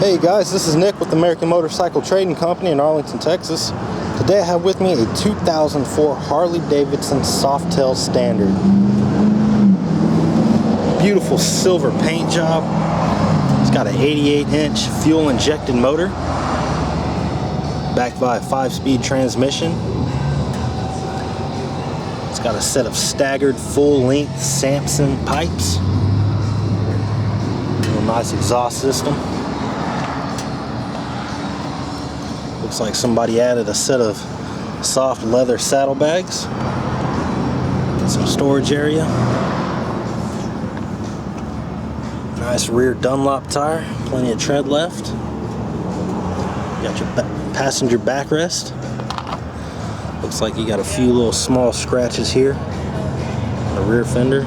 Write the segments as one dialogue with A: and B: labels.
A: Hey guys, this is Nick with the American Motorcycle Trading Company in Arlington, Texas. Today I have with me a 2004 Harley Davidson Softail Standard. Beautiful silver paint job. It's got an 88-inch fuel injected motor, backed by a 5-speed transmission. It's got a set of staggered full-length Samson pipes. Real nice exhaust system. Looks like somebody added a set of soft leather saddlebags. Some storage area. Nice rear Dunlop tire. Plenty of tread left. Got your passenger backrest. Looks like you got a few little small scratches here on the rear fender.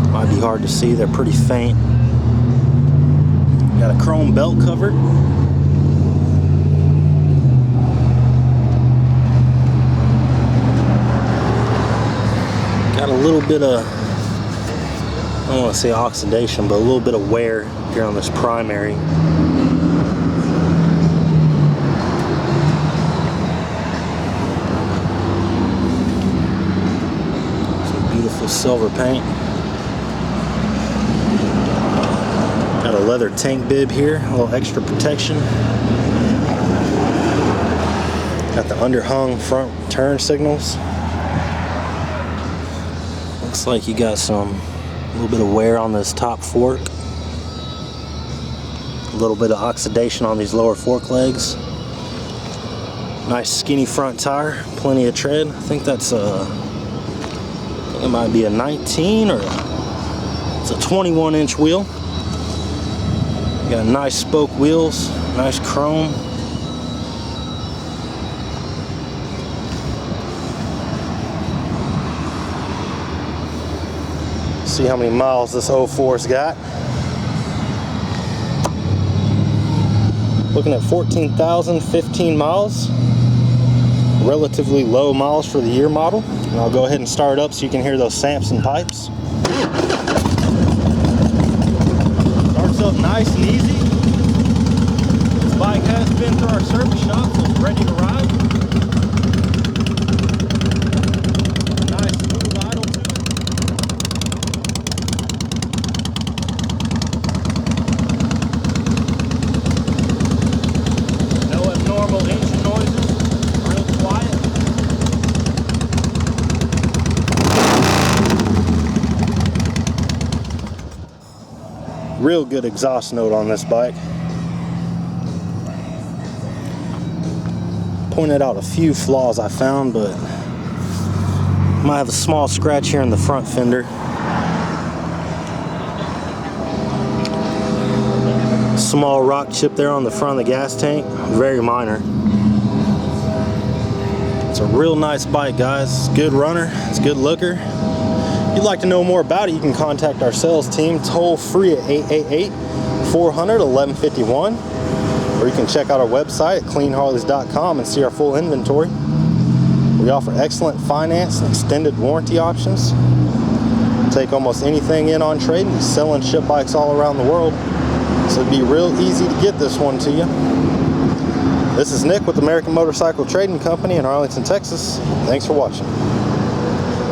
A: Might be hard to see, they're pretty faint. Got a chrome belt cover. Got a little bit of, I don't want to say oxidation, but a little bit of wear here on this primary. Some beautiful silver paint. Got a leather tank bib here, a little extra protection. Got the underhung front turn signals. Looks like you got a little bit of wear on this top fork. A little bit of oxidation on these lower fork legs. Nice skinny front tire, plenty of tread. I think that's I think it might be a 19 or it's a 21-inch wheel. You got nice spoke wheels, nice chrome. See how many miles this 04's got. Looking at 14,015 miles. Relatively low miles for the year model. And I'll go ahead and start it up so you can hear those Samson pipes. Starts up nice and easy. This bike has been through our service shop, so it's ready to ride. Nice smooth idle to it. No abnormal engine noises, real quiet. Real good exhaust note on this bike. Pointed out a few flaws I found, but might have a small scratch here in the front fender. Small rock chip there on the front of the gas tank, very minor. It's a real nice bike, guys. It's a good runner, it's a good looker. If you'd like to know more about it, you can contact our sales team toll free at 888-400-1151, or you can check out our website at cleanharleys.com and see our full inventory. We offer excellent finance and extended warranty options. Take almost anything in on trade, and we sell and ship bikes all around the world. So it'd be real easy to get this one to you. This is Nick with the American Motorcycle Trading Company in Arlington, Texas. Thanks for watching.